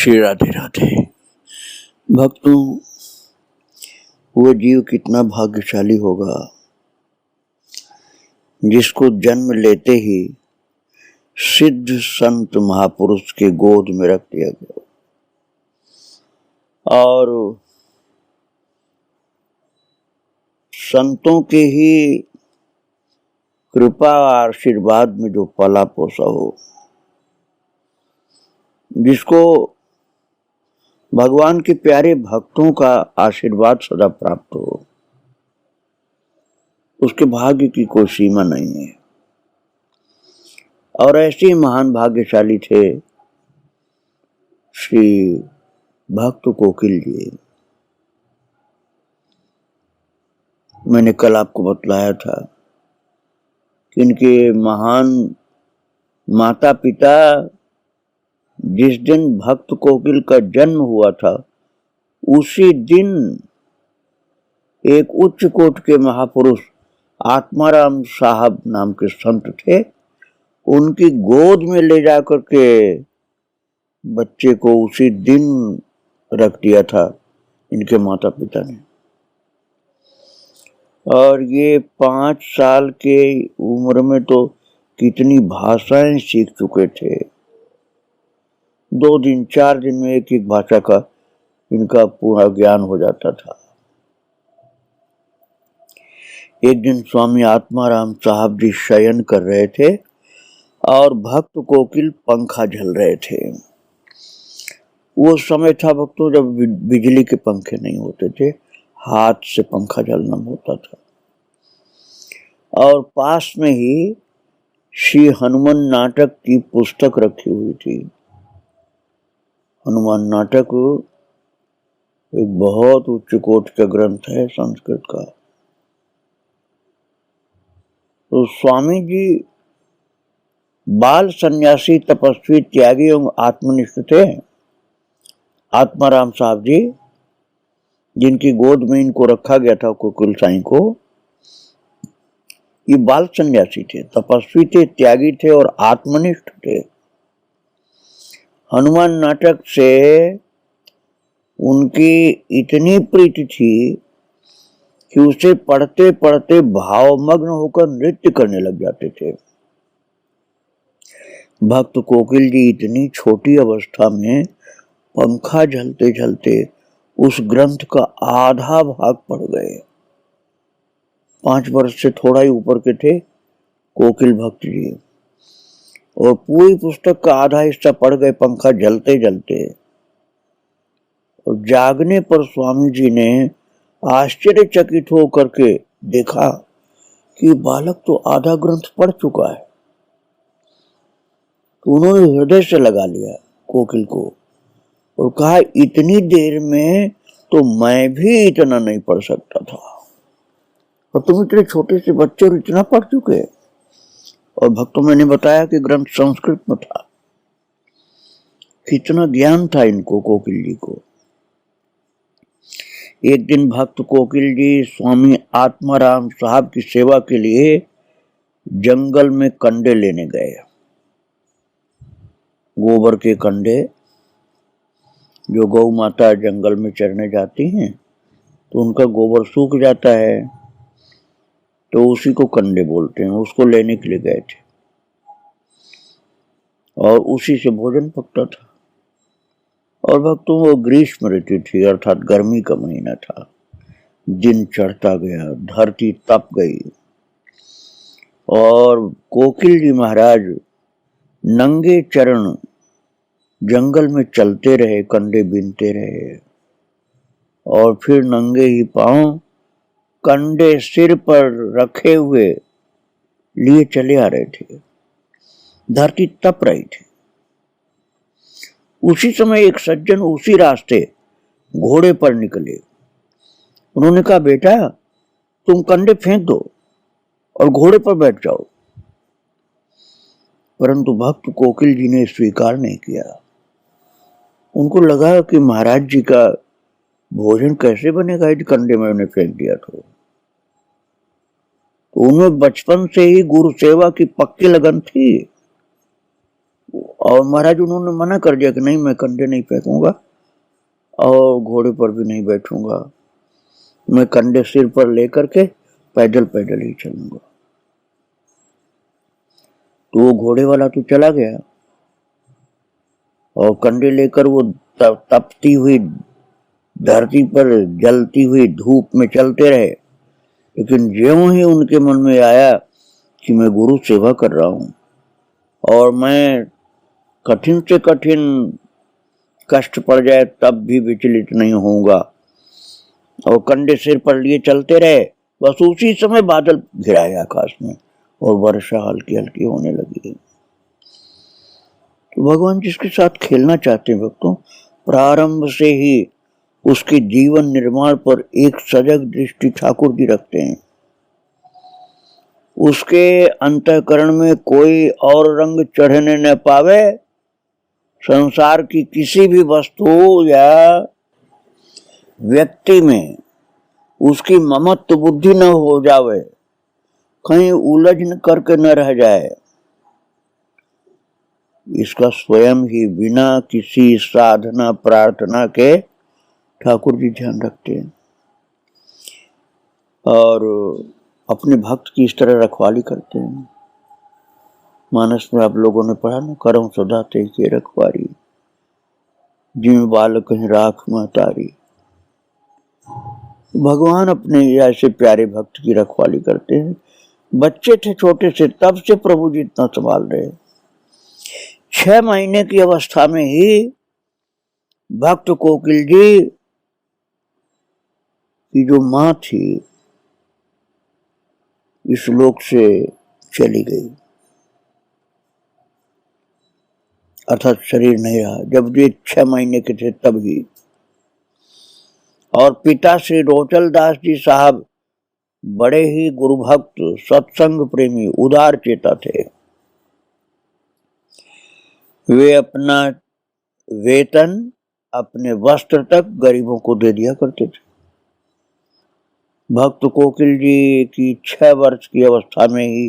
श्री राधे राधे। भक्तों, वो जीव कितना भाग्यशाली होगा जिसको जन्म लेते ही सिद्ध संत महापुरुष के गोद में रख दिया गया और संतों के ही कृपा और आशीर्वाद में जो पला पोसा हो, जिसको भगवान के प्यारे भक्तों का आशीर्वाद सदा प्राप्त हो, उसके भाग्य की कोई सीमा नहीं है। और ऐसे ही महान भाग्यशाली थे श्री भक्त कोकिल जी। मैंने कल आपको बतलाया था कि इनके महान माता पिता जिस दिन भक्त कोकिल का जन्म हुआ था, उसी दिन एक उच्च कोट के महापुरुष आत्माराम साहब नाम के संत थे, उनकी गोद में ले जाकर के बच्चे को उसी दिन रख दिया था इनके माता पिता ने। और ये 5 साल के उम्र में तो कितनी भाषाएं सीख चुके थे। 2 दिन 4 दिन में एक एक भाषा का इनका पूरा ज्ञान हो जाता था। एक दिन स्वामी आत्माराम साहब जी शयन कर रहे थे और भक्त कोकिल पंखा झल रहे थे। वो समय था भक्तों जब बिजली के पंखे नहीं होते थे, हाथ से पंखा झलना होता था। और पास में ही श्री हनुमान नाटक की पुस्तक रखी हुई थी। हनुमान नाटक एक बहुत उच्च कोटि का ग्रंथ है संस्कृत का। तो स्वामी जी बाल सन्यासी, तपस्वी, त्यागी एवं आत्मनिष्ठ थे। आत्माराम साहब जी, जिनकी गोद में इनको रखा गया था कोकिल साईं को, ये बाल सन्यासी थे, तपस्वी थे, त्यागी थे और आत्मनिष्ठ थे। हनुमान नाटक से उनकी इतनी प्रीति थी कि उसे पढ़ते पढ़ते भावमग्न होकर नृत्य करने लग जाते थे। भक्त कोकिल जी इतनी छोटी अवस्था में पंखा झलते झलते उस ग्रंथ का आधा भाग पढ़ गए। 5 वर्ष से थोड़ा ही ऊपर के थे कोकिल भक्त जी, और पूरी पुस्तक का आधा हिस्सा पढ़ गए पंखा झलते झलते। और जागने पर स्वामी जी ने आश्चर्यचकित होकर के देखा कि बालक तो आधा ग्रंथ पढ़ चुका है। तो उन्होंने हृदय से लगा लिया कोकिल को और कहा, इतनी देर में तो मैं भी इतना नहीं पढ़ सकता था, और तुम इतने छोटे से बच्चे और इतना पढ़ चुके। और भक्तों, मैंने बताया कि ग्रंथ संस्कृत में था। कितना ज्ञान था इनको, कोकिल जी को। एक दिन भक्त कोकिल जी स्वामी आत्माराम साहब की सेवा के लिए जंगल में कंडे लेने गए। गोबर के कंडे, जो गौ माता जंगल में चरने जाती हैं तो उनका गोबर सूख जाता है, तो उसी को कंडे बोलते हैं। उसको लेने के लिए गए थे और उसी से भोजन पकता था। और भक्तों, वो ग्रीष्म ऋतु थी, अर्थात गर्मी का महीना था। दिन चढ़ता गया, धरती तप गई और कोकिल जी महाराज नंगे चरण जंगल में चलते रहे, कंडे बीनते रहे और फिर नंगे ही पांव कंडे सिर पर रखे हुए लिए चले आ रहे थे। धरती तप रही थी। उसी समय एक सज्जन उसी रास्ते घोड़े पर निकले। उन्होंने कहा, बेटा तुम कंडे फेंक दो और घोड़े पर बैठ जाओ। परंतु भक्त कोकिल जी ने स्वीकार नहीं किया। उनको लगा कि महाराज जी का भोजन कैसे बनेगा इस कंडे में उन्हें फेंक दिया। तो उन्हें बचपन से ही गुरु सेवा की पक्की लगन थी। और महाराज उन्होंने मना कर दिया कि नहीं, मैं कंडे नहीं फेंकूंगा और घोड़े पर भी नहीं बैठूंगा, मैं कंडे सिर पर लेकर के पैदल पैदल ही चलूंगा। तो वो घोड़े वाला तो चला गया और कंडे लेकर वो तपती हुई धरती पर जलती हुई धूप में चलते रहे। लेकिन ज्यों ही उनके मन में आया कि मैं गुरु सेवा कर रहा हूं और मैं कठिन से कठिन कष्ट पड़ जाए तब भी विचलित नहीं होऊंगा, और कंडे सिर पर लिए चलते रहे। बस उसी समय बादल घिराए आकाश में और वर्षा हल्की हल्की होने लगी। तो भगवान जिसके साथ खेलना चाहते हैं भक्तों, प्रारंभ से ही उसके जीवन निर्माण पर एक सजग दृष्टि ठाकुर जी रखते हैं। उसके अंतःकरण में कोई और रंग चढ़ने न पावे, संसार की किसी भी वस्तु या व्यक्ति में उसकी ममत्व बुद्धि न हो जावे, कहीं उलझ करके न रह जाए, इसका स्वयं ही बिना किसी साधना प्रार्थना के ठाकुर जी ध्यान रखते हैं और अपने भक्त की इस तरह रखवाली करते हैं। मानस में आप लोगों ने पढ़ा ना, करम सदा ते के रखवारी, जिम बाल कहीं राख महतारी। भगवान अपने ऐसे प्यारे भक्त की रखवाली करते हैं। बच्चे थे छोटे से, तब से प्रभु जी इतना संभाल रहे। 6 महीने की अवस्था में ही भक्त कोकिल जी की जो मां थी इस लोक से चली गई, अर्थात शरीर नहीं रहा। जब ये 6 महीने के थे तब ही। और पिता श्री रोचल दास जी साहब बड़े ही गुरु भक्त, सत्संग प्रेमी, उदार चेता थे। वे अपना वेतन, अपने वस्त्र तक गरीबों को दे दिया करते थे। भक्त कोकिल जी की 6 वर्ष की अवस्था में ही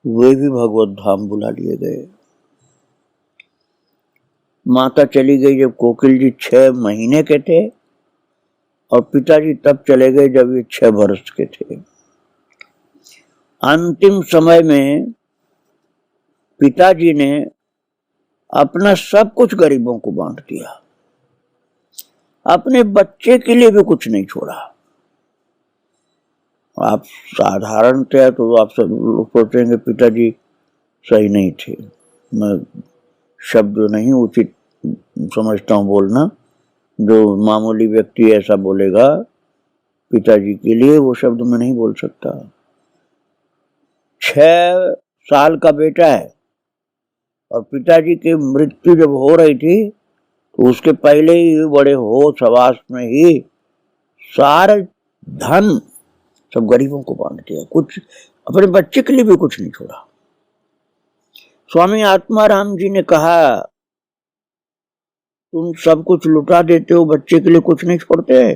वे भी भगवत धाम बुला लिए गए। माता चली गई जब कोकिल जी 6 महीने के थे और पिताजी तब चले गए जब ये 6 वर्ष के थे। अंतिम समय में पिताजी ने अपना सब कुछ गरीबों को बांट दिया, अपने बच्चे के लिए भी कुछ नहीं छोड़ा। आप साधारणतः तो आप सब लोग सोचेंगे पिताजी सही नहीं थे। मैं शब्द नहीं उचित समझता हूँ बोलना, जो मामूली व्यक्ति ऐसा बोलेगा पिताजी के लिए, वो शब्द मैं नहीं बोल सकता। 6 साल का बेटा है और पिताजी की मृत्यु जब हो रही थी तो उसके पहले ही बड़े होश हवास में ही सारे धन सब गरीबों को बांट दिया, कुछ अपने बच्चे के लिए भी कुछ नहीं छोड़ा। स्वामी आत्माराम जी ने कहा, तुम सब कुछ लुटा देते हो, बच्चे के लिए कुछ नहीं छोड़ते।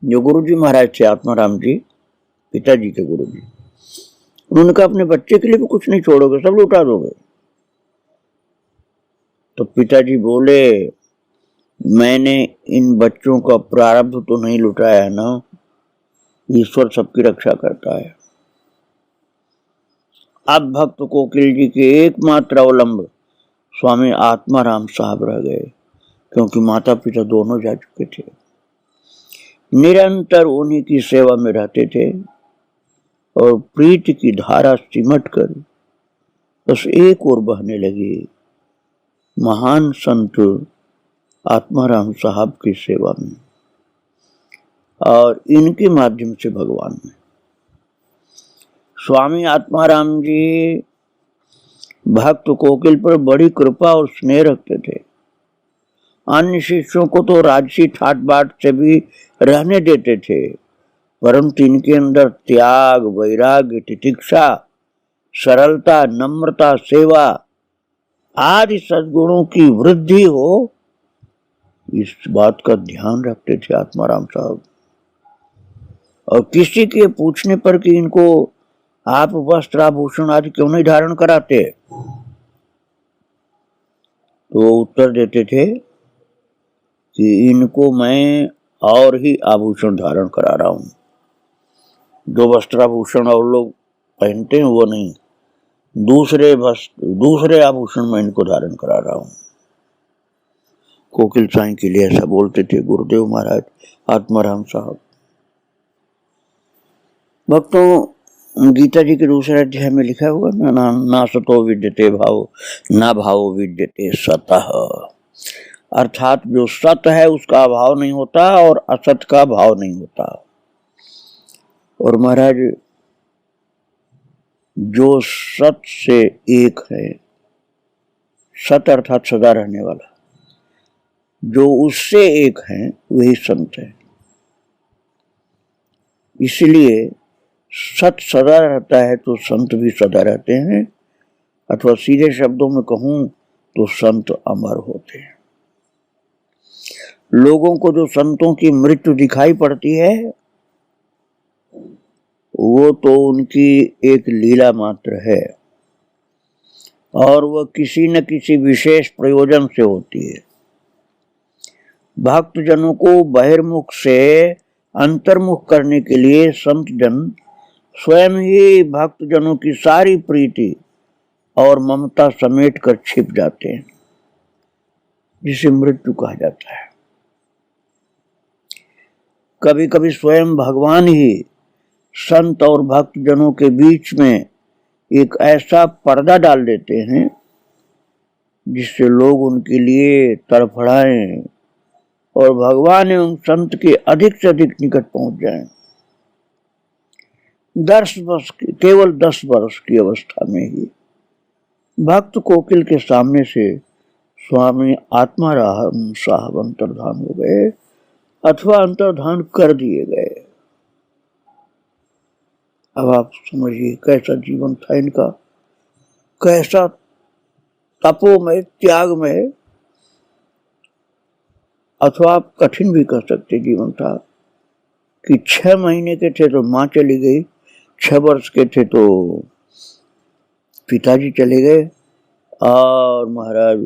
जो गुरु जी महाराज थे आत्माराम जी, पिताजी के गुरु जी, उन्होंने कहा अपने बच्चे के लिए भी कुछ नहीं छोड़ोगे, सब लुटा दोगे। तो पिताजी बोले, मैंने इन बच्चों का प्रारब्ध तो नहीं लुटाया ना, ईश्वर सबकी रक्षा करता है। अब भक्त कोकिल जी के एकमात्र अवलंब स्वामी आत्माराम साहब रह गए, क्योंकि माता पिता दोनों जा चुके थे। निरंतर उन्हीं की सेवा में रहते थे और प्रीति की धारा सिमट कर बस एक ओर बहने लगी, महान संत आत्माराम साहब की सेवा में और इनके माध्यम से भगवान में। स्वामी आत्माराम जी भक्त कोकिल पर बड़ी कृपा और स्नेह रखते थे। अन्य शिष्यों को तो राजसी ठाट बाट से भी रहने देते थे, परंतु इनके अंदर त्याग, वैराग्य, तितिक्षा, सरलता, नम्रता, सेवा आदि सद्गुणों की वृद्धि हो, इस बात का ध्यान रखते थे आत्माराम साहब। और किसी के पूछने पर कि इनको आप वस्त्र आभूषण आदि क्यों नहीं धारण कराते? तो वो उत्तर देते थे कि इनको मैं और ही आभूषण धारण करा रहा हूं, जो वस्त्राभूषण और लोग पहनते हैं वो नहीं, दूसरे आभूषण मैं इनको धारण करा रहा हूं। कोकिल साईं के लिए ऐसा बोलते थे गुरुदेव महाराज आत्माराम साहब। भक्तों, गीता जी के दूसरे अध्याय में लिखा हुआ ना सतो विद्यते भाव ना भाव विद्यते सतः, अर्थात जो सत है उसका अभाव नहीं होता और असत का भाव नहीं होता। और महाराज जो सत से एक है, सत अर्थात सदा रहने वाला, जो उससे एक है वही संत है। इसलिए सत सदा रहता है तो संत भी सदा रहते हैं, अथवा सीधे शब्दों में कहूं तो संत अमर होते हैं। लोगों को जो संतों की मृत्यु दिखाई पड़ती है वो तो उनकी एक लीला मात्र है और वह किसी न किसी विशेष प्रयोजन से होती है। भक्त जनों को बहिर्मुख से अंतर्मुख करने के लिए संत जन स्वयं ही भक्त जनों की सारी प्रीति और ममता समेट कर छिप जाते हैं, जिसे मृत्यु कहा जाता है। कभी कभी स्वयं भगवान ही संत और भक्त जनों के बीच में एक ऐसा पर्दा डाल देते हैं जिससे लोग उनके लिए तड़फड़ाएं और भगवान एवं संत के अधिक से अधिक निकट पहुंच जाएं। 10 वर्ष केवल 10 वर्ष की अवस्था में ही भक्त कोकिल के सामने से स्वामी आत्माराम साहब अंतर्धान हो गए अथवा अंतर्धान कर दिए गए। अब आप समझिए कैसा जीवन था इनका, कैसा तपोमय त्यागमय, अथवा आप कठिन भी कह सकते जीवन था कि 6 महीने के थे तो माँ चली गई, 6 वर्ष के थे तो पिताजी चले गए, और महाराज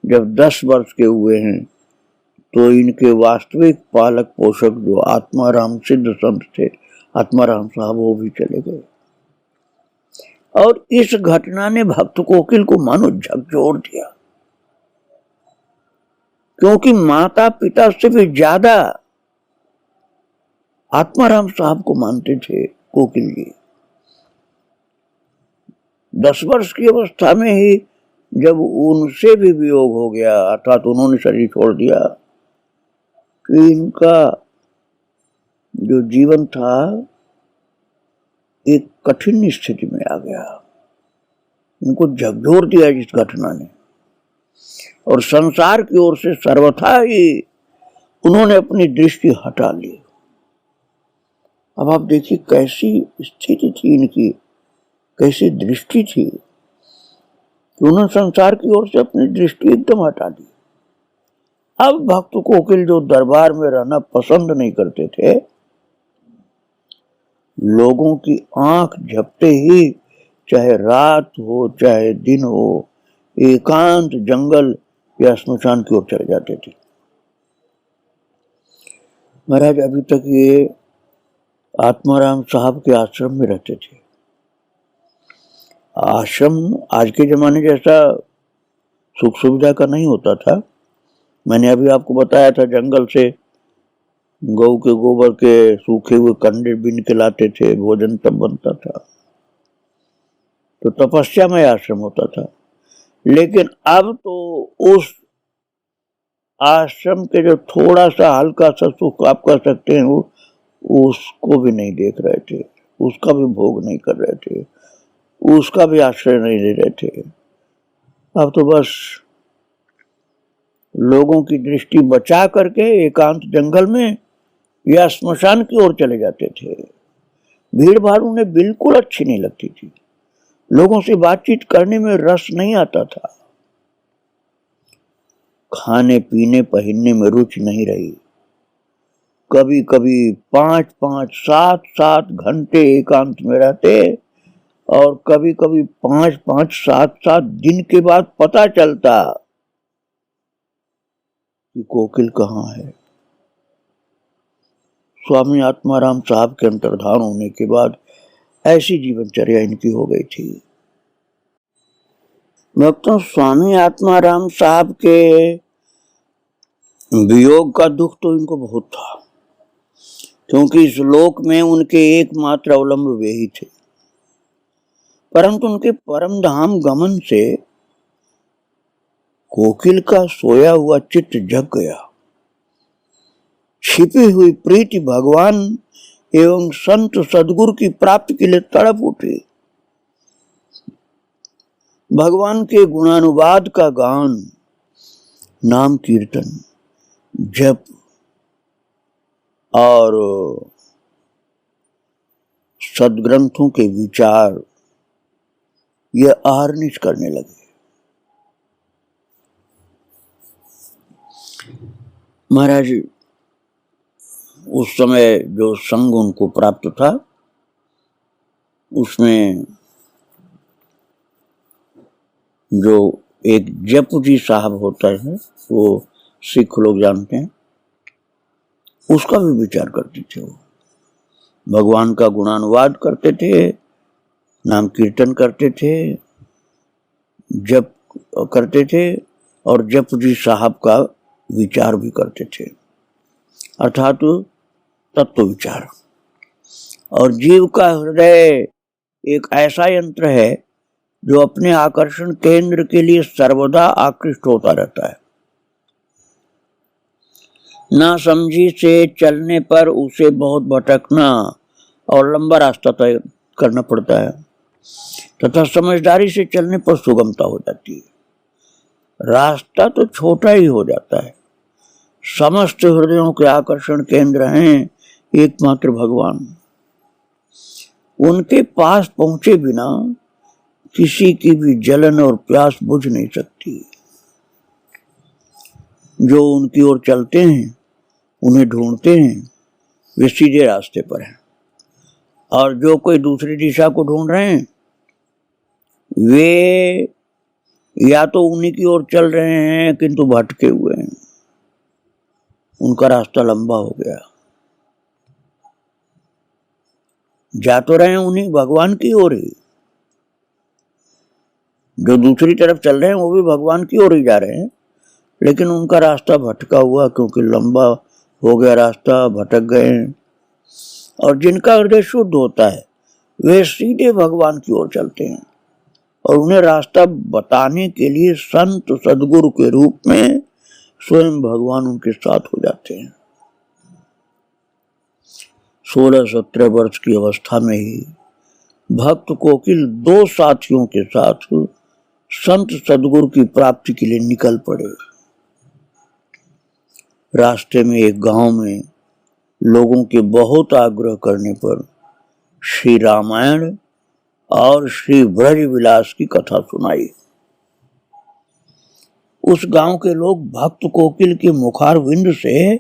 जब 10 वर्ष के हुए हैं तो इनके वास्तविक पालक पोषक जो आत्माराम सिद्ध संत थे आत्माराम साहब वो भी चले गए। और इस घटना ने भक्त कोकिल को मानो झकझोर दिया, क्योंकि माता पिता से भी ज्यादा आत्माराम साहब को मानते थे कोकिल जी। 10 वर्ष की अवस्था में ही जब उनसे भी वियोग हो गया अर्थात उन्होंने शरीर छोड़ दिया, कि इनका जो जीवन था एक कठिन स्थिति में आ गया। इनको झकझोर दिया इस घटना ने, और संसार की ओर से सर्वथा ही उन्होंने अपनी दृष्टि हटा ली। अब आप देखिए कैसी स्थिति थी इनकी, कैसी दृष्टि थी कि उन्होंने संसार की ओर से अपनी दृष्टि एकदम हटा दी। अब भक्त कोकिल जो दरबार में रहना पसंद नहीं करते थे, लोगों की आंख झपटे ही चाहे रात हो चाहे दिन हो एकांत जंगल या स्मशान की ओर चले जाते थे। महाराज अभी तक ये आत्माराम साहब के आश्रम में रहते थे। आश्रम आज के जमाने जैसा सुख सुविधा का नहीं होता था। मैंने अभी आपको बताया था जंगल से गौ के गोबर के सूखे हुए कंडे बीन के लाते थे, भोजन तब बनता था, तो तपस्यामय आश्रम होता था। लेकिन अब तो उस आश्रम के जो थोड़ा सा हल्का सा सुख आप कह सकते हैं वो उसको भी नहीं देख रहे थे, उसका भी भोग नहीं कर रहे थे, उसका भी आश्रय नहीं ले रहे थे। अब तो बस लोगों की दृष्टि बचा करके एकांत जंगल में या स्मशान की ओर चले जाते थे। भीड़ भाड़ उन्हें बिल्कुल अच्छी नहीं लगती थी, लोगों से बातचीत करने में रस नहीं आता था, खाने पीने पहनने में रुचि नहीं रही। कभी कभी 5-5, 7-7 घंटे एकांत में रहते और कभी कभी 5-5, 7-7 दिन के बाद पता चलता कि कोकिल कहाँ है। स्वामी आत्माराम साहब के अंतर्धान होने के बाद ऐसी जीवनचर्या इनकी हो गई थी। भक्तों, स्वामी आत्माराम साहब के वियोग का दुख तो इनको बहुत था, क्योंकि इस लोक में उनके एकमात्र अवलंब वे ही थे। परंतु उनके परम धाम गमन से कोकिल का सोया हुआ चित्त जग गया। छिपी हुई प्रीति भगवान एवं संत सदगुरु की प्राप्ति के लिए तड़प उठी। भगवान के गुणानुवाद का गान, नाम कीर्तन, जप और सदग्रंथों के विचार ये अहर्निश करने लगे। महाराज, उस समय जो संग उनको प्राप्त था उसमें जो एक जपजी साहब होता है, वो सिख लोग जानते हैं, उसका भी विचार करते थे। वो भगवान का गुणानुवाद करते थे, नाम कीर्तन करते थे, जप करते थे और जपजी साहब का विचार भी करते थे, अर्थात तत्व विचार। और जीव का हृदय एक ऐसा यंत्र है जो अपने आकर्षण केंद्र के लिए सर्वदा आकृष्ट होता रहता है। ना समझी से चलने पर उसे बहुत भटकना और लंबा रास्ता तय करना पड़ता है, तथा समझदारी से चलने पर सुगमता हो जाती है। रास्ता तो छोटा ही हो जाता है। समस्त हृदयों के आकर्षण केंद्र हैं एकमात्र भगवान। उनके पास पहुंचे बिना किसी की भी जलन और प्यास बुझ नहीं सकती। जो उनकी ओर चलते हैं, उन्हें ढूंढते हैं, वे सीधे रास्ते पर हैं, और जो कोई दूसरी दिशा को ढूंढ रहे हैं, वे या तो उन्हीं की ओर चल रहे हैं किंतु भटके हुए हैं। उनका रास्ता लंबा हो गया। जा तो रहे हैं उन्हीं भगवान की ओर ही, जो दूसरी तरफ चल रहे हैं वो भी भगवान की ओर ही जा रहे हैं, लेकिन उनका रास्ता भटका हुआ, क्योंकि लंबा हो गया रास्ता, भटक गए हैं। और जिनका हृदय शुद्ध होता है वे सीधे भगवान की ओर चलते हैं, और उन्हें रास्ता बताने के लिए संत सदगुरु के रूप में स्वयं भगवान उनके साथ हो जाते हैं। 16-17 वर्ष की अवस्था में ही भक्त कोकिल 2 साथियों के साथ संत सदगुरु की प्राप्ति के लिए निकल पड़े। रास्ते में एक गांव में लोगों के बहुत आग्रह करने पर श्री रामायण और श्री ब्रज विलास की कथा सुनाई। उस गांव के लोग भक्त कोकिल के मुखारविंद से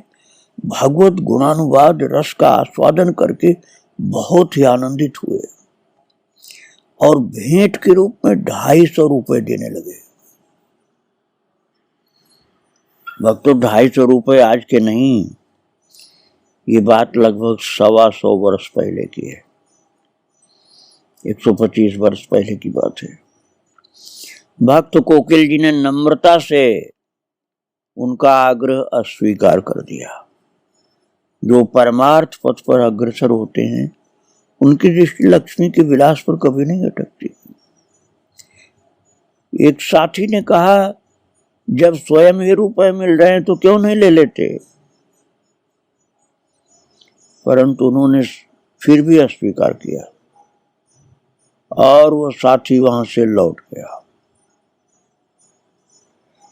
भगवत गुणानुवाद रस का आस्वादन करके बहुत ही आनंदित हुए और भेंट के रूप में 250 रुपए देने लगे। भक्तों, 250 रुपए आज के नहीं, ये बात लगभग 125 वर्ष पहले की है, 125 वर्ष पहले की बात है। भक्त कोकिल जी ने नम्रता से उनका आग्रह अस्वीकार कर दिया। जो परमार्थ पथ पर अग्रसर होते हैं उनकी दृष्टि लक्ष्मी के विलास पर कभी नहीं अटकती। एक साथी ने कहा, जब स्वयं ही रुपए मिल रहे हैं तो क्यों नहीं ले लेते, परंतु उन्होंने फिर भी अस्वीकार किया और वह साथी वहां से लौट गया।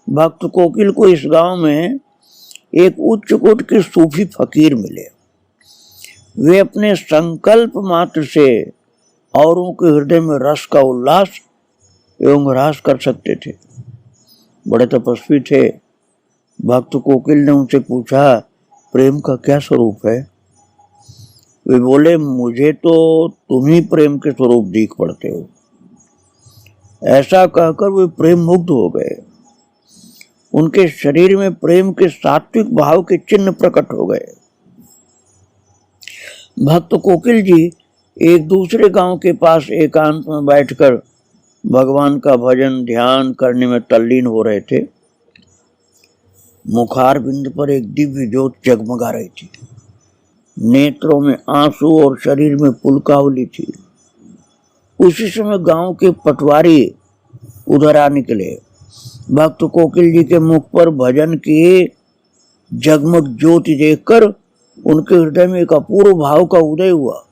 भक्त कोकिल को इस गांव में एक उच्च कोटि के सूफी फकीर मिले। वे अपने संकल्प मात्र से औरों के हृदय में रस का उल्लास एवं ह्रास कर सकते थे। बड़े तपस्वी थे। भक्त कोकिल ने उनसे पूछा, प्रेम का क्या स्वरूप है? वे बोले, मुझे तो तुम ही प्रेम के स्वरूप दिख पड़ते हो। ऐसा कहकर वे प्रेम मुग्ध हो गए। उनके शरीर में प्रेम के सात्विक भाव के चिन्ह प्रकट हो गए। भक्त कोकिल जी एक दूसरे गांव के पास एकांत में बैठकर भगवान का भजन ध्यान करने में तल्लीन हो रहे थे। मुखार बिंद पर एक दिव्य ज्योत जगमगा रही थी। नेत्रों में आंसू और शरीर में पुलकावली थी। उसी समय गांव के पटवारी उधर आ निकले। भक्त कोकिल जी के मुख पर भजन की जगमग ज्योति देखकर उनके हृदय में एक अपूर्व भाव का उदय हुआ।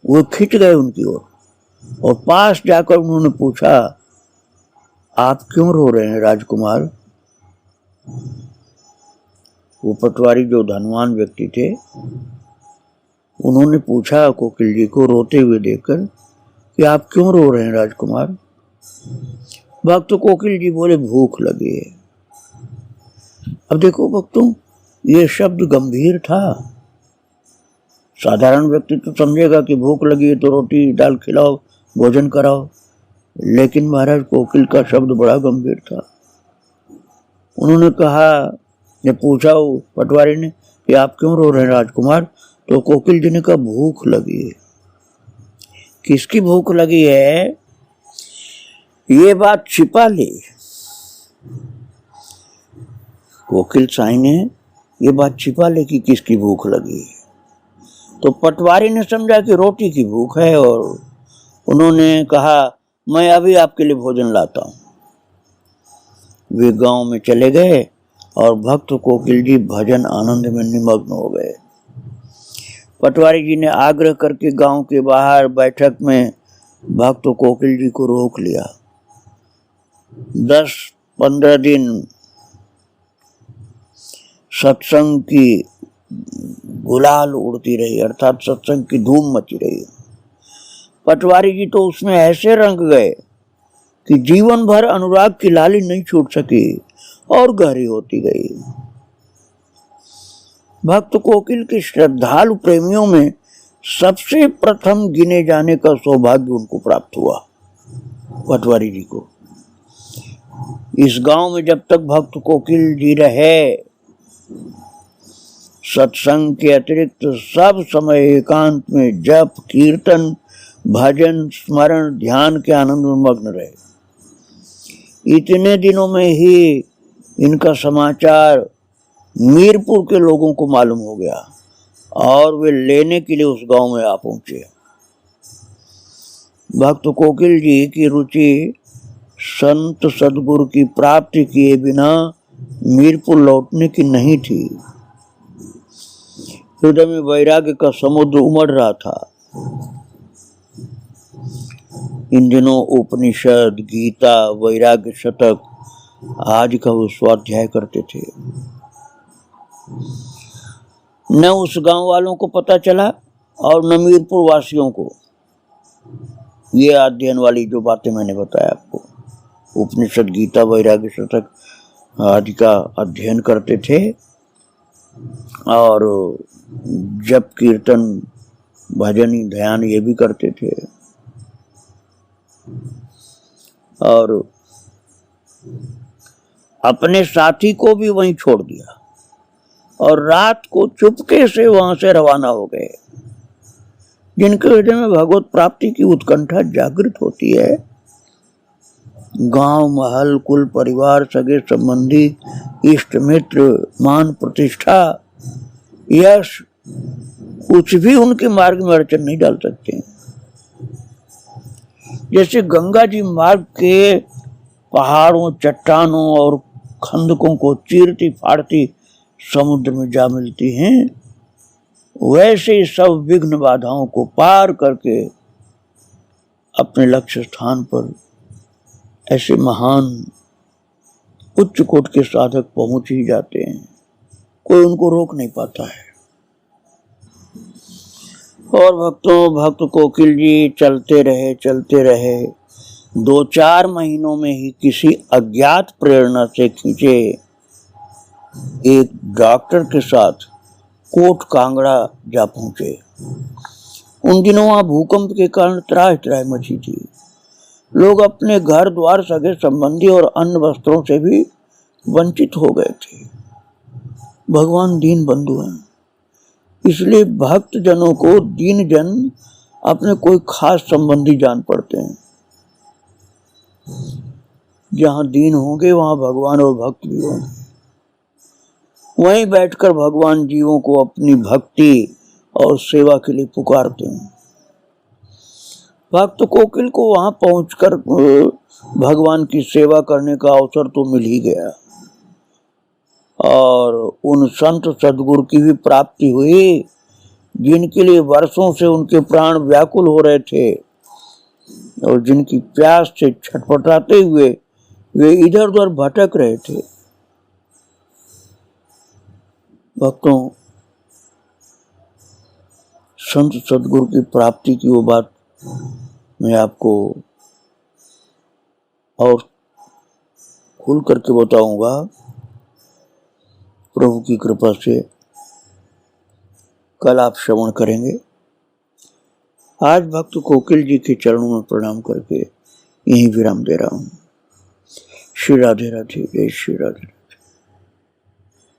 वो खिंच गए उनकी ओर और पास जाकर उन्होंने पूछा, आप क्यों रो रहे हैं राजकुमार? वो पटवारी जो धनवान व्यक्ति थे, उन्होंने पूछा कोकिल जी को रोते हुए देखकर कि आप क्यों रो रहे हैं राजकुमार? भक्त कोकिल जी बोले, भूख लगी है। अब देखो भक्तों, ये शब्द गंभीर था। साधारण व्यक्ति तो समझेगा कि भूख लगी है तो रोटी दाल खिलाओ, भोजन कराओ, लेकिन महाराज कोकिल का शब्द बड़ा गंभीर था। उन्होंने कहा, ने पूछा पटवारी ने कि आप क्यों रो रहे हैं राजकुमार? तो कोकिल जी ने कहा, भूख लगी है। किसकी भूख लगी है ये बात छिपा ले। कोकिल साई ने ये बात छिपा ले कि किसकी भूख लगी है। तो पटवारी ने समझा कि रोटी की भूख है और उन्होंने कहा, मैं अभी आपके लिए भोजन लाता हूं। वे गांव में चले गए और भक्त कोकिल जी भजन आनंद में निमग्न हो गए। पटवारी जी ने आग्रह करके गांव के बाहर बैठक में भक्त कोकिल जी को रोक लिया। 10-15 दिन सत्संग की गुलाल उड़ती रही, अर्थात सत्संग की धूम मची रही। पटवारी जी तो उसमें ऐसे रंग गए कि जीवन भर अनुराग की लाली नहीं छूट सकी और गहरी होती गई। भक्त कोकिल के श्रद्धालु प्रेमियों में सबसे प्रथम गिने जाने का सौभाग्य उनको प्राप्त हुआ, पटवारी जी को। इस गांव में जब तक भक्त कोकिल जी रहे, सत्संग के अतिरिक्त सब समय एकांत में जप कीर्तन भजन स्मरण ध्यान के आनंद में मग्न रहे। इतने दिनों में ही इनका समाचार मीरपुर के लोगों को मालूम हो गया और वे लेने के लिए उस गांव में आ पहुंचे। भक्त कोकिल जी की रुचि संत सदगुरु की प्राप्ति किए बिना मीरपुर लौटने की नहीं थी। हृदय में वैराग्य का समुद्र उमड़ रहा था। इन दिनों उपनिषद गीता वैराग्य शतक आदि का वो स्वाध्याय करते थे। न उस गांव वालों को पता चला और न मीरपुर वासियों को। ये अध्ययन वाली जो बातें मैंने बताया आपको, उपनिषद गीता वैराग्य शतक आदि का अध्ययन करते थे और जप कीर्तन भजन ध्यान ये भी करते थे। और अपने साथी को भी वहीं छोड़ दिया और रात को चुपके से वहां से रवाना हो गए। जिनके हृदय में भगवत प्राप्ति की उत्कंठा जागृत होती है, गांव महल कुल परिवार सगे संबंधी इष्ट मित्र मान प्रतिष्ठा यश कुछ भी उनके मार्ग में अड़चन नहीं डाल सकते। जैसे गंगा जी मार्ग के पहाड़ों चट्टानों और खंदकों को चीरती फाड़ती समुद्र में जा मिलती हैं, वैसे सब विघ्न बाधाओं को पार करके अपने लक्ष्य स्थान पर ऐसे महान उच्च कोट के साधक पहुंच ही जाते हैं। कोई उनको रोक नहीं पाता है। और भक्त कोकिल जी चलते रहे 2-4 महीनों में ही किसी अज्ञात प्रेरणा से खींचे एक डॉक्टर के साथ कोट कांगड़ा जा पहुंचे। उन दिनों वहां भूकंप के कारण त्राहि त्राहि मची थी। लोग अपने घर द्वार, सगे संबंधी और अन्य वस्त्रों से भी वंचित हो गए थे। भगवान दीन बंधु हैं, इसलिए भक्त जनों को दीन जन अपने कोई खास संबंधी जान पड़ते हैं। जहां दीन होंगे वहां भगवान और भक्त भी होंगे। वहीं बैठकर भगवान जीवों को अपनी भक्ति और सेवा के लिए पुकारते हैं। भक्त कोकिल को वहां पहुंचकर भगवान की सेवा करने का अवसर तो मिल ही गया और उन संत सदगुरु की भी प्राप्ति हुई जिनके लिए वर्षों से उनके प्राण व्याकुल हो रहे थे और जिनकी प्यास से छटपटाते हुए वे इधर उधर भटक रहे थे। भक्तों, संत सदगुरु की प्राप्ति की वो बात मैं आपको और खुल करके बताऊंगा प्रभु की कृपा से। कल आप श्रवण करेंगे। आज भक्त कोकिल जी के चरणों में प्रणाम करके यहीं विराम दे रहा हूं। श्री राधे राधे, जय श्री राधे।